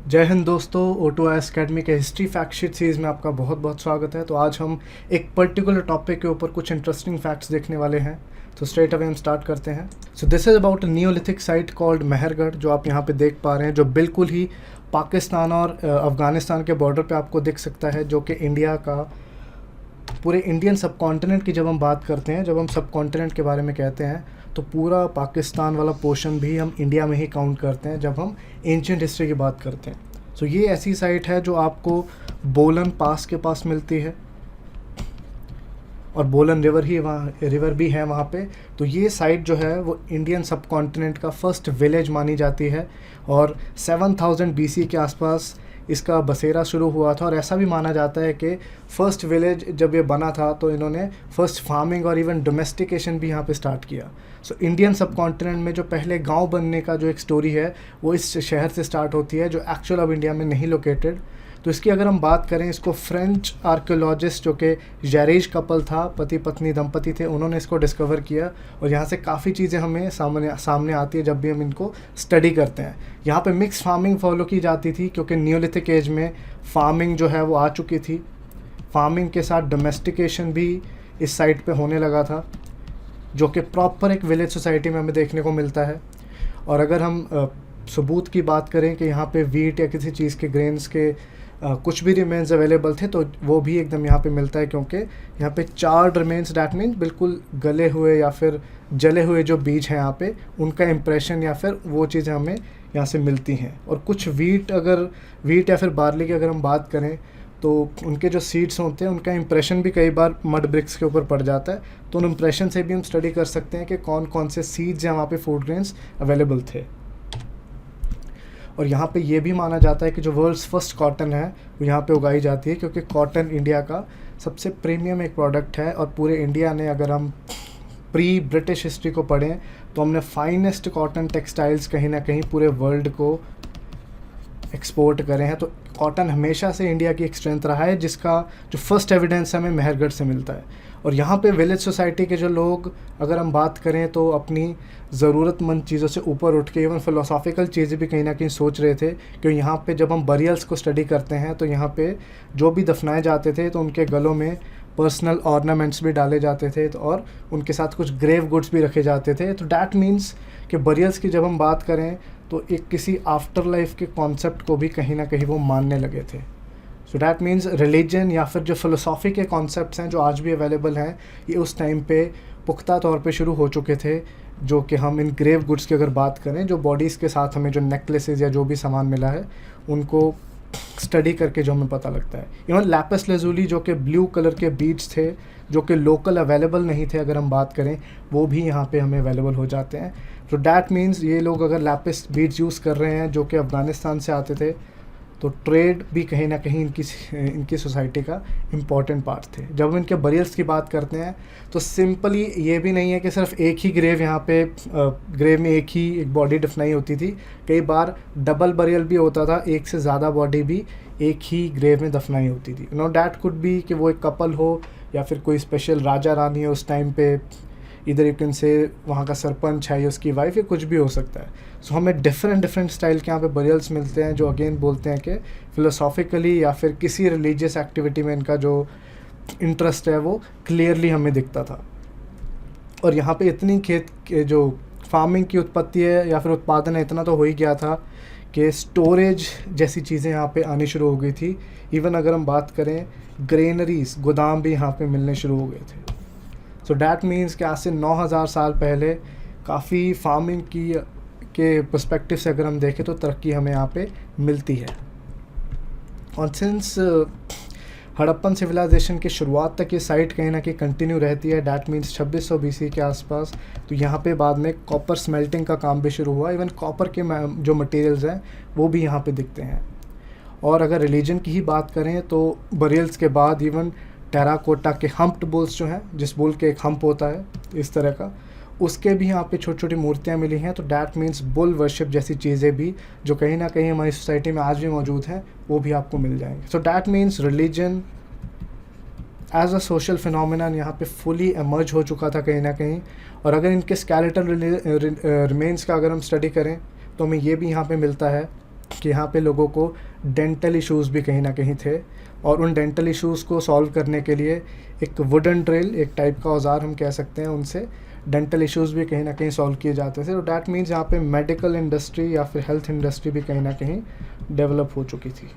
जय हिंद दोस्तों, O2IS academy के हिस्ट्री फैक्ट शीट सीरीज़ में आपका बहुत बहुत स्वागत है। तो आज हम एक पर्टिकुलर टॉपिक के ऊपर कुछ इंटरेस्टिंग फैक्ट्स देखने वाले हैं। तो स्ट्रेट अवे हम स्टार्ट करते हैं। So this is about a Neolithic site called Mehrgarh, जो आप यहाँ पे देख पा रहे हैं, जो बिल्कुल ही पाकिस्तान और अफ़गानिस्तान के बॉर्डर पे आपको दिख सकता है, जो कि इंडिया का पूरे इंडियन सब कॉन्टिनेंट की जब हम बात करते हैं, जब हम सब कॉन्टिनेंट के बारे में कहते हैं, तो पूरा पाकिस्तान वाला पोर्शन भी हम इंडिया में ही काउंट करते हैं जब हम एंशिएंट हिस्ट्री की बात करते हैं। सो ये ऐसी साइट है जो आपको बोलन पास के पास मिलती है और बोलन रिवर भी है वहाँ पे। तो ये साइट जो है वो इंडियन सब कॉन्टिनेंट का फर्स्ट विलेज मानी जाती है और 7000 BC के आसपास इसका बसेरा शुरू हुआ था। और ऐसा भी माना जाता है कि फ़र्स्ट विलेज जब ये बना था तो इन्होंने फ़र्स्ट फार्मिंग और इवन डोमेस्टिकेशन भी यहाँ पे स्टार्ट किया। सो इंडियन सब कॉन्टिनेंट में जो पहले गांव बनने का जो एक स्टोरी है वो इस शहर से स्टार्ट होती है, जो एक्चुअल अब इंडिया में नहीं लोकेटेड। तो इसकी अगर हम बात करें, इसको फ्रेंच आर्कियोलॉजिस्ट जो कि जैरेज कपल था, पति पत्नी दंपति थे, उन्होंने इसको डिस्कवर किया। और यहाँ से काफ़ी चीज़ें हमें सामने आती है जब भी हम इनको स्टडी करते हैं। यहाँ पे मिक्स फार्मिंग फॉलो की जाती थी क्योंकि न्यूलिथिक एज में फार्मिंग जो है वो आ चुकी थी। फार्मिंग के साथ डोमेस्टिकेशन भी इस साइट पे होने लगा था, जो कि प्रॉपर एक विलेज सोसाइटी में हमें देखने को मिलता है। और अगर हम सबूत की बात करें कि यहाँ पे वीट या किसी चीज़ के ग्रेन्स के कुछ भी रिमेन्स अवेलेबल थे, तो वो भी एकदम यहाँ पे मिलता है, क्योंकि यहाँ पे 4 रिमेन्स, डैट मीन्स बिल्कुल गले हुए या फिर जले हुए जो बीज हैं यहाँ पे, उनका इम्प्रेशन या फिर वो चीज़ें हमें यहाँ से मिलती हैं। और कुछ वीट या फिर बार्ली की अगर हम बात करें तो उनके जो सीड्स होते हैं उनका इम्प्रेशन भी कई बार मड ब्रिक्स के ऊपर पड़ जाता है। तो उन इम्प्रेशन से भी हम स्टडी कर सकते हैं कि कौन कौन से सीड्स हैं वहाँ पे फूड ग्रेन्स अवेलेबल थे। और यहाँ पे ये भी माना जाता है कि जो वर्ल्ड्स फर्स्ट कॉटन है वो यहाँ पे उगाई जाती है, क्योंकि कॉटन इंडिया का सबसे प्रीमियम एक प्रोडक्ट है। और पूरे इंडिया ने, अगर हम प्री ब्रिटिश हिस्ट्री को पढ़ें, तो हमने फाइनेस्ट कॉटन टेक्सटाइल्स कहीं ना कहीं पूरे वर्ल्ड को एक्सपोर्ट करे हैं। तो कॉटन हमेशा से इंडिया की एक स्ट्रेंथ रहा है, जिसका जो फर्स्ट एविडेंस हमें मेहरगढ़ से मिलता है। और यहाँ पे विलेज सोसाइटी के जो लोग, अगर हम बात करें, तो अपनी ज़रूरतमंद चीज़ों से ऊपर उठ के इवन फ़िलोसॉफिकल चीज़ें भी कहीं ना कहीं सोच रहे थे। क्योंकि यहाँ पे जब हम बरियल्स को स्टडी करते हैं तो यहाँ पे जो भी दफनाए जाते थे तो उनके गलों में पर्सनल ऑर्नामेंट्स भी डाले जाते थे, तो और उनके साथ कुछ ग्रेव गुड्स भी रखे जाते थे। तो डैट मीन्स कि बरियल्स की जब हम बात करें तो एक किसी आफ्टर लाइफ के कॉन्सेप्ट को भी कहीं ना कहीं वो मानने लगे थे। सो डैट मीन्स रिलीजन या फिर जो फ़िलोसॉफी के कॉन्सेप्ट्स हैं जो आज भी अवेलेबल हैं, ये उस टाइम पे पुख्ता तौर पे शुरू हो चुके थे। जो कि हम इन ग्रेव गुड्स की अगर बात करें, जो बॉडीज़ के साथ हमें जो नेकलेसेस या जो भी सामान मिला है, उनको स्टडी करके जो हमें पता लगता है। इवन लैपिस लैजुली, जो कि ब्लू कलर के बीड्स थे, जो कि लोकल अवेलेबल नहीं थे अगर हम बात करें, वो भी यहाँ पे हमें अवेलेबल हो जाते हैं। तो डैट मीन्स ये लोग अगर लैपिस बीड्स यूज़ कर रहे हैं जो कि अफ़गानिस्तान से आते थे, तो ट्रेड भी कहीं ना कहीं इनकी सोसाइटी का इम्पॉर्टेंट पार्ट थे। जब हम इनके बरियल्स की बात करते हैं तो सिंपली ये भी नहीं है कि सिर्फ एक ही ग्रेव, यहाँ पे ग्रेव में एक ही एक बॉडी दफनाई होती थी। कई बार डबल बरियल भी होता था, एक से ज़्यादा बॉडी भी एक ही ग्रेव में दफनाई होती थी। नो डैट कुड बी कि वो एक कपल हो या फिर कोई स्पेशल राजा रानी हो उस टाइम पे, इधर यू कैन से वहाँ का सरपंच है या उसकी वाइफ, या कुछ भी हो सकता है। सो हमें डिफरेंट स्टाइल के यहाँ पे बरियल्स मिलते हैं, जो अगेन बोलते हैं कि फ़िलोसॉफिकली या फिर किसी रिलीजियस एक्टिविटी में इनका जो इंटरेस्ट है वो क्लियरली हमें दिखता था। और यहाँ पे इतनी खेत के जो फार्मिंग की उत्पत्ति है या फिर उत्पादन है, इतना तो हो ही गया था कि स्टोरेज जैसी चीज़ें यहाँ पे आनी शुरू हो गई थी। इवन अगर हम बात करें, ग्रेनरीज, गोदाम भी यहाँ पे मिलने शुरू हो गए थे। सो डैट मीन्स कि आज से 9000 साल पहले काफ़ी फार्मिंग के पर्सपेक्टिव से अगर हम देखें तो तरक्की हमें यहाँ पे मिलती है। और सिंस हड़प्पन सिविलाइजेशन की शुरुआत तक ये साइट कहीं ना कहीं कंटिन्यू रहती है, डैट मीन्स 2600 BC के आसपास। तो यहाँ पे बाद में कॉपर स्मेल्टिंग का काम भी शुरू हुआ। इवन कॉपर के जो मटेरियल्स हैं वो भी यहाँ पे दिखते हैं। और अगर रिलीजन की ही बात करें तो बरियल्स के बाद इवन टेराकोटा के हम्प्ड बुल्स जो हैं, जिस बुल के एक हम्प होता है इस तरह का, उसके भी यहाँ पे छोटी छोटी मूर्तियाँ मिली हैं। तो डैट मीन्स बुल वर्शिप जैसी चीज़ें भी जो कहीं ना कहीं हमारी सोसाइटी में आज भी मौजूद हैं, वो भी आपको मिल जाएंगे। So that means religion as a social phenomenon यहाँ पे फुली एमर्ज हो चुका था कहीं ना कहीं। और अगर इनके स्केलेटल रिमेन्स का अगर हम स्टडी करें तो हमें ये भी यहाँ पे मिलता है कि यहाँ पे लोगों को डेंटल इश्यूज़ भी कहीं ना कहीं थे, और उन डेंटल इश्यूज़ को सॉल्व करने के लिए एक वुडन ड्रिल, एक टाइप का औजार हम कह सकते हैं, उनसे डेंटल इश्यूज़ भी कहीं ना कहीं सॉल्व किए जाते थे। तो डैट मीन्स यहाँ पे मेडिकल इंडस्ट्री या फिर हेल्थ इंडस्ट्री भी कहीं ना कहीं डेवलप हो चुकी थी।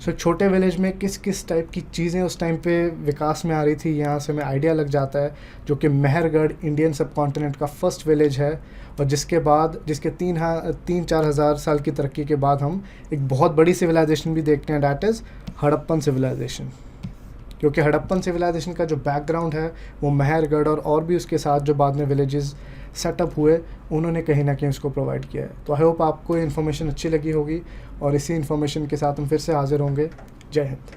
सो छोटे विलेज में किस किस टाइप की चीज़ें उस टाइम पे विकास में आ रही थी, यहाँ से हमें आइडिया लग जाता है। जो कि मेहरगढ़ इंडियन सब कॉन्टिनेंट का फर्स्ट विलेज है, और जिसके बाद जिसके 3-4 हज़ार साल की तरक्की के बाद हम एक बहुत बड़ी सिविलाइजेशन भी देखते हैं, डैट इज़ हड़प्पन सिविलाइजेशन। क्योंकि हड़प्पन सिविलाइजेशन का जो बैकग्राउंड है वो मेहरगढ़ और भी उसके साथ जो बाद में विलेजेस सेटअप हुए, उन्होंने कहीं ना कहीं उसको प्रोवाइड किया है। तो आई होप आपको ये इन्फॉर्मेशन अच्छी लगी होगी, और इसी इन्फॉर्मेशन के साथ हम फिर से हाजिर होंगे। जय हिंद।